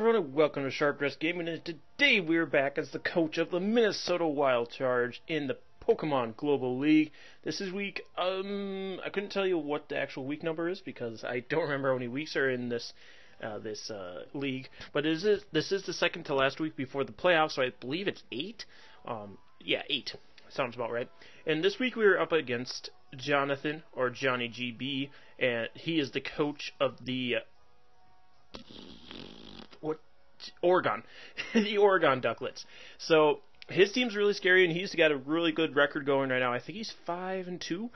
everyone, and welcome to Sharp Dress Gaming, and today we're back as the coach of the Minnesota Wild Charge in the Pokemon Global League. This is week, I couldn't tell you what the actual week number is because I don't remember how many weeks are in this league, but this is the second to last week before the playoffs, so I believe it's 8. Yeah, 8. Sounds about right. And this week we were up against Jonathan, or Johnny GB, and he is the coach of the Oregon, the Oregon Duckletts. So his team's really scary, and he's got a really good record going right now. I think he's 5-2.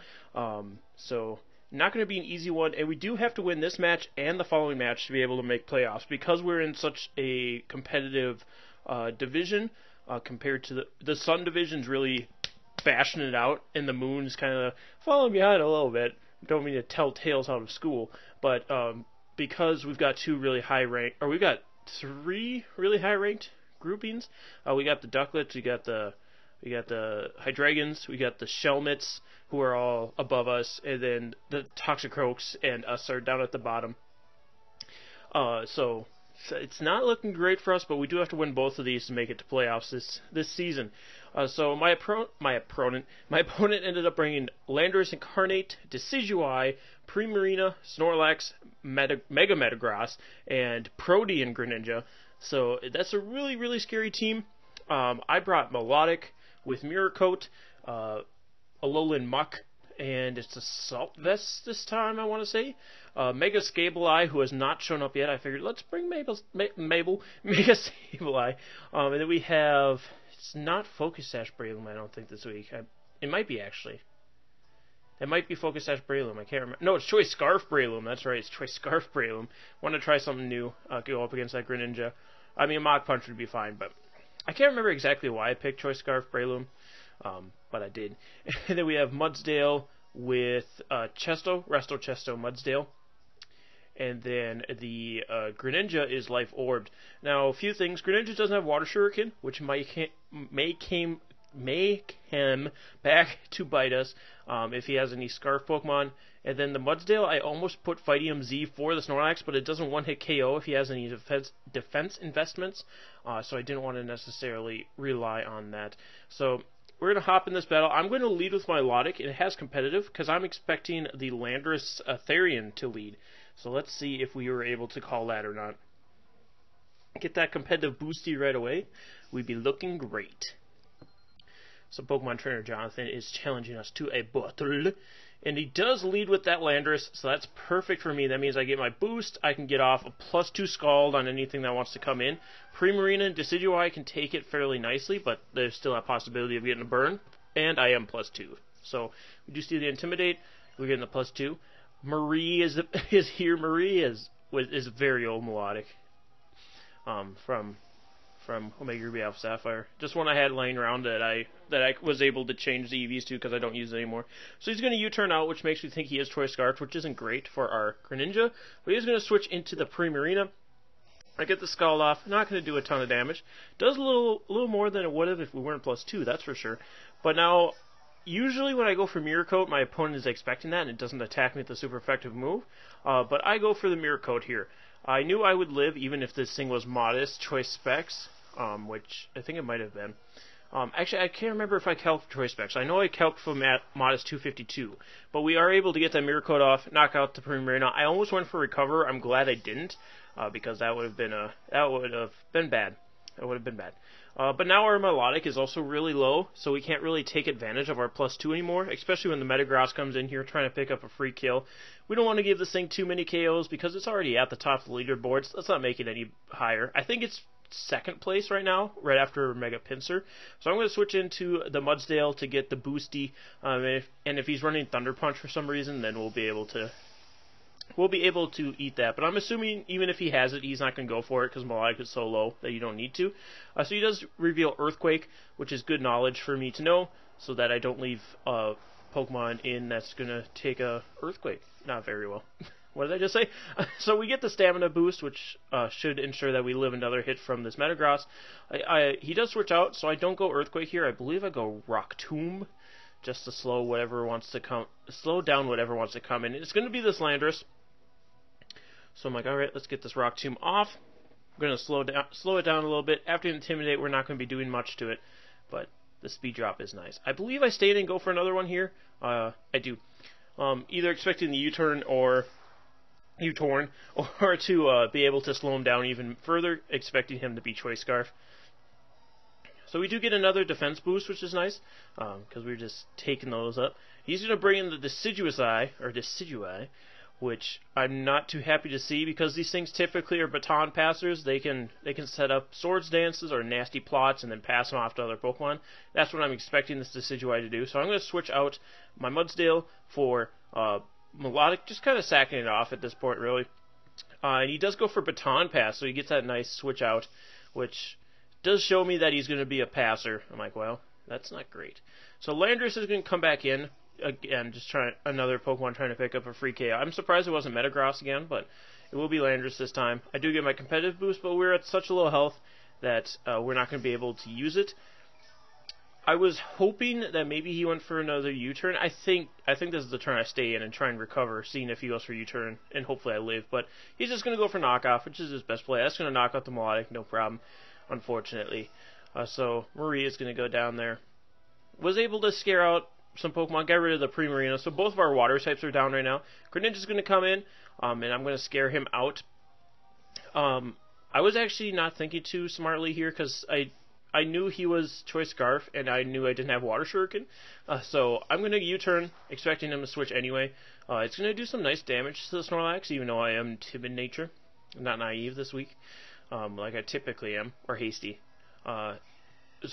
So not going to be an easy one, and we do have to win this match and the following match to be able to make playoffs because we're in such a competitive division compared to the Sun division's really bashing it out, and the Moon's kind of falling behind a little bit. Don't mean to tell tales out of school, but because we've got we've got 3 really high-ranked groupings. We got the Duckletts, we got the Hydreigons, we got the Shelmets, who are all above us, and then the Toxicroaks and us are down at the bottom. So it's not looking great for us, but we do have to win both of these to make it to playoffs this season. So my opponent ended up bringing Landorus Incarnate, Decidueye, Primarina, Snorlax, Mega Metagross, and Protean Greninja. So that's a really, really scary team. I brought Melodic with Mirror Coat, Alolan Muck, and it's a Salt Vest this time, I want to say. Mega Sableye, who has not shown up yet. I figured, let's bring Mega Sableye. And then we have, it's not Focus Sash Breloom, I don't think, this week. It might be, actually. It might be Focus Sash Breloom, I can't remember. No, it's Choice Scarf Breloom, that's right, it's Choice Scarf Breloom. Want to try something new, go up against that Greninja. I mean, Mach Punch would be fine, but I can't remember exactly why I picked Choice Scarf Breloom. But I did. And then we have Mudsdale with Resto Chesto Mudsdale. And then the Greninja is Life Orbed. Now, a few things. Greninja doesn't have Water Shuriken, which make him back to bite us if he has any Scarf Pokemon. And then the Mudsdale, I almost put Fightium Z for the Snorlax, but it doesn't one-hit KO if he has any defense investments. So I didn't want to necessarily rely on that. So we're going to hop in this battle. I'm going to lead with my Melodic. It has competitive because I'm expecting the Landorus Therian to lead. So let's see if we were able to call that or not. Get that competitive boosty right away. We'd be looking great. So Pokemon Trainer Jonathan is challenging us to a battle. And he does lead with that Landorus, so that's perfect for me. That means I get my boost. I can get off a +2 Scald on anything that wants to come in. Primarina and Decidueye can take it fairly nicely, but there's still a possibility of getting a burn. And I am +2. So we do see the Intimidate. We're getting the +2. Marie is here. Marie is very old Melodic. From Omega Ruby Alpha Sapphire. Just one I had laying around that I was able to change the EVs to because I don't use it anymore. So he's going to U-turn out, which makes me think he is Choice Scarf, which isn't great for our Greninja. But he's going to switch into the Primarina. I get the Scald off. Not going to do a ton of damage. Does a little more than it would have if we weren't +2, that's for sure. But now, usually when I go for Mirror Coat, my opponent is expecting that and it doesn't attack me with a super effective move. But I go for the Mirror Coat here. I knew I would live even if this thing was modest Choice Specs. Which I think it might have been. Actually, I can't remember if I calced Choice Specs. I know I calced for Modest 252, but we are able to get that Mirror Coat off, knock out the Primarina. I almost went for Recover. I'm glad I didn't, because that would have been bad. That would have been bad. But now our Melodic is also really low, so we can't really take advantage of our +2 anymore, especially when the Metagross comes in here trying to pick up a free kill. We don't want to give this thing too many KOs because it's already at the top of the leaderboards. Let's not make it any higher. I think it's second place right now, right after Mega Pinsir. So I'm going to switch into the Mudsdale to get the boosty. And if he's running Thunder Punch for some reason, then we'll be able to eat that. But I'm assuming even if he has it, he's not going to go for it because Melodic is so low that you don't need to. So he does reveal Earthquake, which is good knowledge for me to know, so that I don't leave Pokemon in that's going to take a Earthquake. Not very well. What did I just say? So we get the Stamina boost, which should ensure that we live another hit from this Metagross. He does switch out, so I don't go Earthquake here. I believe I go Rock Tomb, just to slow down whatever wants to come in. It's going to be this Landorus. So I'm like, all right, let's get this Rock Tomb off. I'm going to slow it down a little bit. After Intimidate, we're not going to be doing much to it, but the speed drop is nice. I believe I stayed and go for another one here. I do. Either expecting the U-turn or U-torn, or to be able to slow him down even further, expecting him to be Choice Scarf. So we do get another defense boost, which is nice, because we're just taking those up. He's going to bring in the Decidui, which I'm not too happy to see, because these things typically are baton passers. They can set up swords dances or nasty plots and then pass them off to other Pokemon. That's what I'm expecting this Decidui to do. So I'm going to switch out my Mudsdale for Melodic, just kind of sacking it off at this point, really. And he does go for Baton Pass, so he gets that nice switch out, which does show me that he's going to be a passer. I'm like, well, that's not great. So Landorus is going to come back in. Again, just another Pokemon trying to pick up a free KO. I'm surprised it wasn't Metagross again, but it will be Landorus this time. I do get my competitive boost, but we're at such a low health that we're not going to be able to use it. I was hoping that maybe he went for another U-turn. I think this is the turn I stay in and try and recover, seeing if he goes for U-turn, and hopefully I live. But he's just going to go for knockoff, which is his best play. That's going to knock out the Melodic, no problem, unfortunately. So Maria is going to go down there. Was able to scare out some Pokemon, get rid of the Primarina, so both of our water types are down right now. Greninja's going to come in, and I'm going to scare him out. I was actually not thinking too smartly here, because I knew he was Choice Scarf, and I knew I didn't have Water Shuriken, so I'm going to U-turn, expecting him to switch anyway. It's going to do some nice damage to the Snorlax, even though I am timid nature, not naive this week, like I typically am, or hasty. So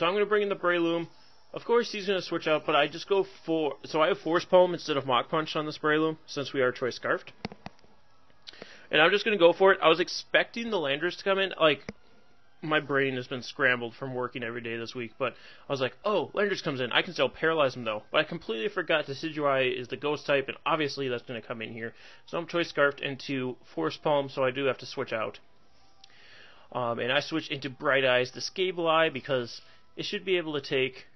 I'm going to bring in the Breloom. Of course, he's going to switch out, but I just go for... So I have Force Palm instead of Mach Punch on this Breloom, since we are Choice Scarfed. And I'm just going to go for it. I was expecting the Landorus to come in. Like, my brain has been scrambled from working every day this week, but I was like, oh, Landorus comes in. I can still paralyze him, though. But I completely forgot Decidueye is the Ghost type, and obviously that's going to come in here. So I'm Choice Scarfed into Force Palm, so I do have to switch out. And I switch into Bright Eyes to Scabeleye, because it should be able to take...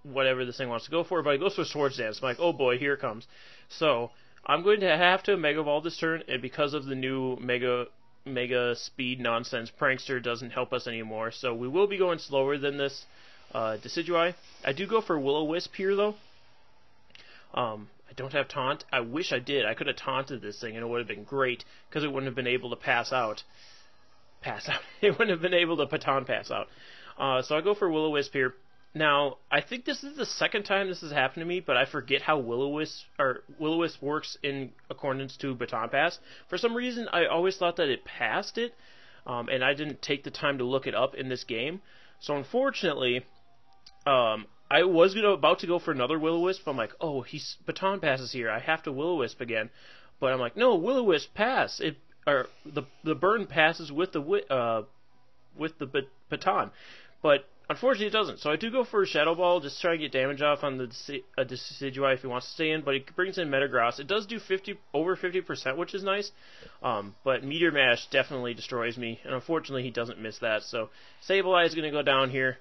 whatever this thing wants to go for, but it goes for Swords Dance. I'm like, oh boy, here it comes. So, I'm going to have to Mega Evolve this turn, and because of the new Mega Speed nonsense, Prankster doesn't help us anymore, so we will be going slower than this Decidueye. I do go for Will-O-Wisp here, though. I don't have Taunt. I wish I did. I could have taunted this thing, and it would have been great, because it wouldn't have been able to pass out. It wouldn't have been able to Baton Pass out. So I go for Will-O-Wisp here. Now, I think this is the second time this has happened to me, but I forget how Will-O-Wisp works in accordance to Baton Pass. For some reason, I always thought that it passed it, and I didn't take the time to look it up in this game. So unfortunately, I was about to go for another Will-O-Wisp. I'm like, oh, he's Baton Passes here. I have to Will-O-Wisp again. But I'm like, no, Will-O-Wisp pass. The burn passes with the baton. But unfortunately, it doesn't. So I do go for a Shadow Ball, just try to get damage off on the Decidueye if he wants to stay in. But he brings in Metagross. It does do over 50%, which is nice. But Meteor Mash definitely destroys me, and unfortunately, he doesn't miss that. So Sableye is going to go down here.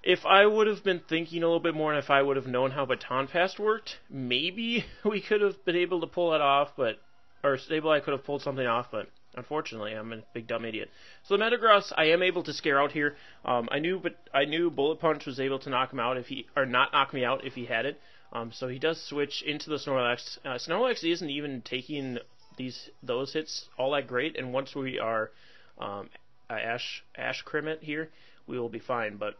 If I would have been thinking a little bit more, and if I would have known how Baton Pass worked, maybe we could have been able to pull it off. Or Sableye could have pulled something off, but unfortunately, I'm a big dumb idiot. So the Metagross, I am able to scare out here. I knew Bullet Punch was able to knock him out not knock me out if he had it. So he does switch into the Snorlax. Snorlax isn't even taking those hits all that great, and once we are Ash Crimmet here, we will be fine. But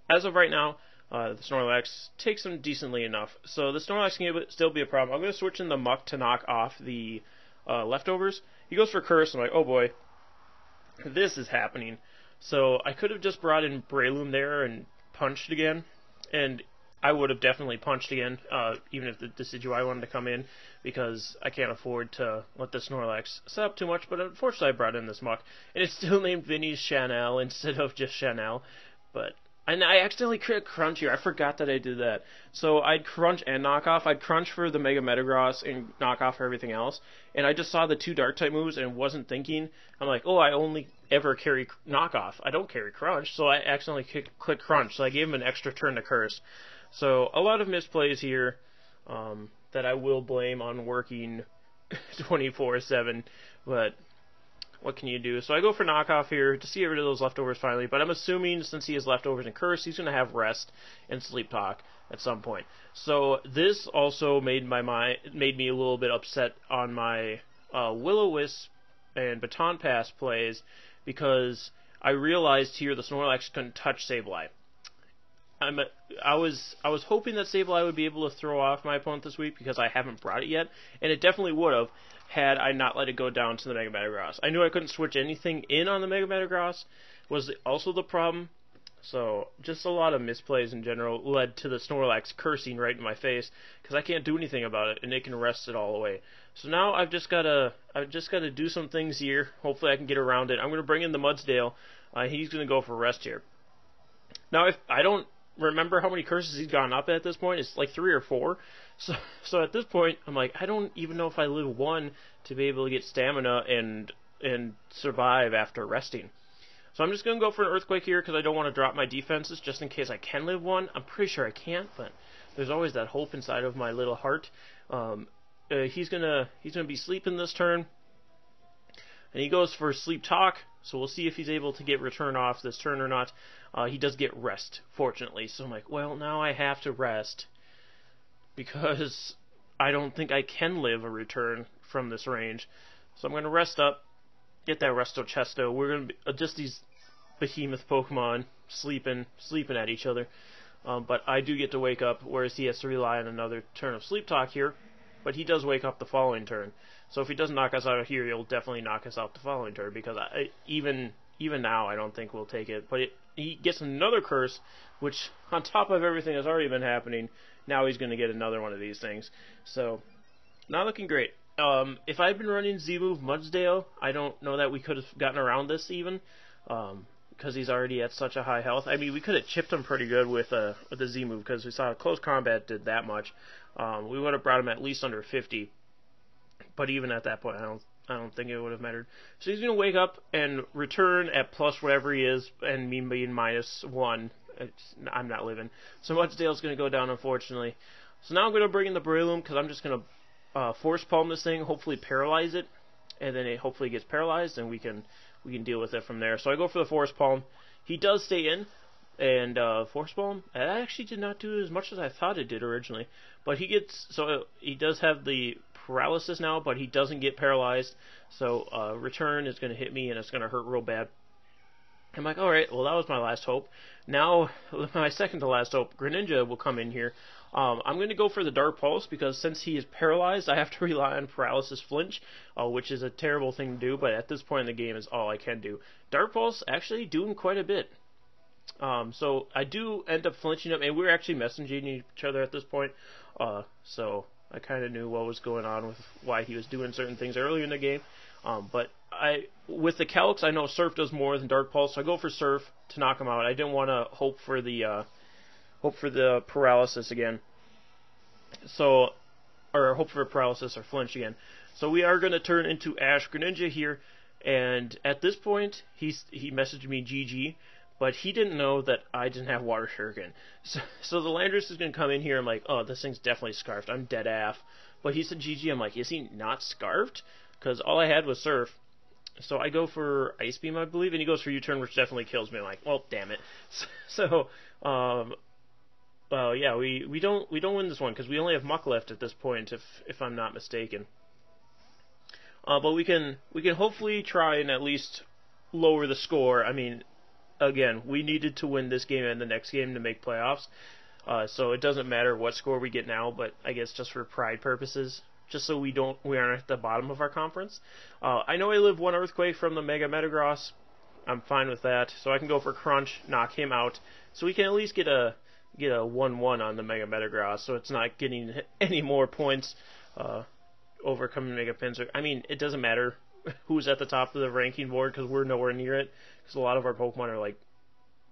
as of right now, the Snorlax takes him decently enough. So the Snorlax can still be a problem. I'm going to switch in the Muck to knock off the leftovers. He goes for Curse. I'm like, oh boy, this is happening. So I could have just brought in Breloom there and punched again, and I would have definitely punched again, even if the Decidueye wanted to come in, because I can't afford to let the Snorlax set up too much. But unfortunately, I brought in this Muck, and it's still named Vinny's Chanel instead of just Chanel. And I accidentally created Crunch here. I forgot that I did that. So I'd Crunch and Knock Off. I'd Crunch for the Mega Metagross and Knock Off for everything else. And I just saw the two Dark-type moves and wasn't thinking. I'm like, oh, I only ever carry Knock Off. I don't carry Crunch. So I accidentally clicked Crunch. So I gave him an extra turn to Curse. So a lot of misplays here that I will blame on working 24/7. But what can you do? So I go for knockoff here to see rid of those leftovers finally, but I'm assuming since he has leftovers and curse, he's going to have rest and sleep talk at some point. So this also made me a little bit upset on my Will-O-Wisp and Baton Pass plays, because I realized here the Snorlax couldn't touch Sableye. I was hoping that Sableye would be able to throw off my opponent this week because I haven't brought it yet, and it definitely would have had I not let it go down to the Mega Metagross. I knew I couldn't switch anything in on the Mega Metagross, was also the problem. So just a lot of misplays in general led to the Snorlax cursing right in my face because I can't do anything about it, and it can wrest it all away. So now I've just gotta do some things here. Hopefully I can get around it. I'm gonna bring in the Mudsdale. He's gonna go for rest here. Now if I don't remember how many curses he's gone up at this point, it's like 3 or 4. So at this point I'm like, I don't even know if I live 1 to be able to get stamina and survive after resting. So I'm just going to go for an Earthquake here because I don't want to drop my defenses just in case I can live 1. I'm pretty sure I can't, but there's always that hope inside of my little heart. He's gonna be sleeping this turn, and he goes for Sleep Talk. So we'll see if he's able to get return off this turn or not. He does get rest, fortunately. So I'm like, well, now I have to rest because I don't think I can live a return from this range. So I'm going to rest up, get that Resto Chesto. We're going to be just these behemoth Pokemon sleeping at each other. But I do get to wake up, whereas he has to rely on another turn of Sleep Talk here. But he does wake up the following turn. So if he doesn't knock us out here, he'll definitely knock us out the following turn, because even now I don't think we'll take it. But he gets another curse, which on top of everything that's already been happening, now he's going to get another one of these things. So not looking great. If I'd been running Z-Move Mudsdale, I don't know that we could have gotten around this even, because he's already at such a high health. I mean, we could have chipped him pretty good with the Z-Move, because we saw Close Combat did that much. We would have brought him at least under 50, but even at that point, I don't think it would have mattered. So he's going to wake up and return at plus whatever he is, and me being -1. I'm not living. So Mudsdale's going to go down, unfortunately. So now I'm going to bring in the Breloom, because I'm just going to Force Palm this thing, hopefully paralyze it, and then it hopefully gets paralyzed, and we can deal with it from there. So I go for the Force Palm. He does stay in, and Force Palm, that actually did not do as much as I thought it did originally. But he does have the paralysis now, but he doesn't get paralyzed. So return is going to hit me, and it's going to hurt real bad. I'm like, alright, well that was my last hope. Now, my second to last hope, Greninja will come in here. I'm going to go for the Dark Pulse, because since he is paralyzed, I have to rely on Paralysis Flinch, which is a terrible thing to do, but at this point in the game is all I can do. Dark Pulse actually doing quite a bit. So I do end up flinching him, and we're actually messaging each other at this point, so I kind of knew what was going on with why he was doing certain things earlier in the game. But with the Calcs, I know Surf does more than Dark Pulse, so I go for Surf to knock him out. I didn't want to hope for the paralysis again. So, or hope for paralysis or flinch again. So we are going to turn into Ash Greninja here, and at this point, he messaged me GG, but he didn't know that I didn't have Water Shuriken. So the Landorus is going to come in here. I'm like, oh, this thing's definitely Scarfed. I'm dead AF. But he said GG. I'm like, is he not Scarfed? Because all I had was Surf. So I go for Ice Beam, I believe, and he goes for U-Turn, which definitely kills me. I'm like, well, damn it. So, yeah, we don't win this one because we only have Muck left at this point, if I'm not mistaken. But we can hopefully try and at least lower the score. I mean, again, we needed to win this game and the next game to make playoffs. So it doesn't matter what score we get now, but I guess just for pride purposes, just so we aren't at the bottom of our conference. I know I live 1 Earthquake from the Mega Metagross. I'm fine with that. So I can go for Crunch, knock him out, so we can at least get a 1-1 on the Mega Metagross, so it's not getting any more points overcoming Mega Pinsir. I mean, it doesn't matter who's at the top of the ranking board because we're nowhere near it, because a lot of our Pokemon are like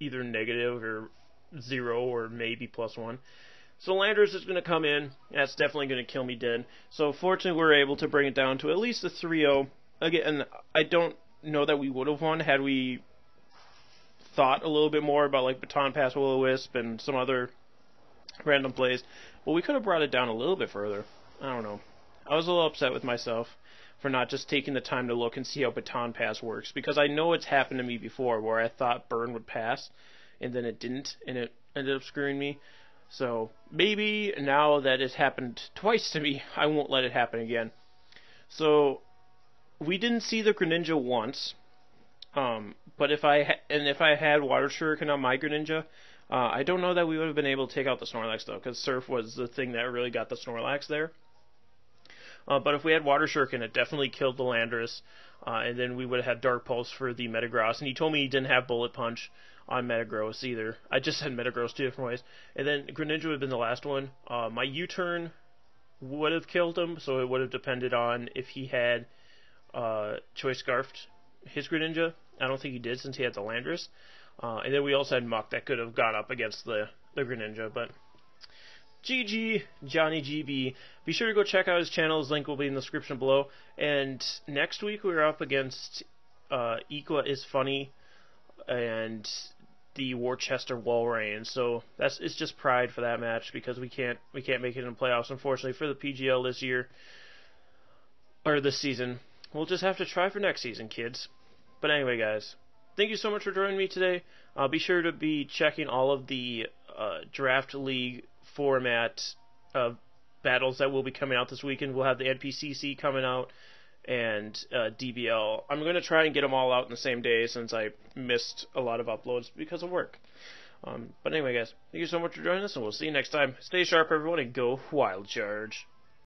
either negative or 0 or maybe +1. So Landorus is going to come in. That's definitely going to kill me dead. So fortunately we're able to bring it down to at least a 3-0. Again, I don't know that we would have won had we thought a little bit more about like Baton Pass, Will-O-Wisp, and some other random plays. Well, we could have brought it down a little bit further. I don't know. I was a little upset with myself. for not just taking the time to look and see how Baton Pass works, because I know it's happened to me before where I thought Burn would pass and then it didn't, and it ended up screwing me. So maybe now that it's happened twice to me, I won't let it happen again. So we didn't see the Greninja once, but if I had Water Shuriken on my Greninja, I don't know that we would have been able to take out the Snorlax though, because Surf was the thing that really got the Snorlax there. But if we had Water Shuriken, it definitely killed the Landorus, and then we would have had Dark Pulse for the Metagross. And he told me he didn't have Bullet Punch on Metagross either. I just said Metagross two different ways. And then Greninja would have been the last one. My U-turn would have killed him, so it would have depended on if he had Choice Scarfed his Greninja. I don't think he did since he had the Landorus. And then we also had Muck that could have gone up against the Greninja, but GG, Johnny GB. Be sure to go check out his channel. His link will be in the description below. And next week we're up against Equa is Funny and the Worcester Walrein. So it's just pride for that match because we can't make it in the playoffs, unfortunately, for the PGL this year or this season. We'll just have to try for next season, kids. But anyway, guys, thank you so much for joining me today. Be sure to be checking all of the Draft League format battles that will be coming out this weekend. We'll have the NPCC coming out and DBL. I'm going to try and get them all out in the same day since I missed a lot of uploads because of work. But anyway, guys, thank you so much for joining us, and we'll see you next time. Stay sharp, everyone, and go Wild Charge.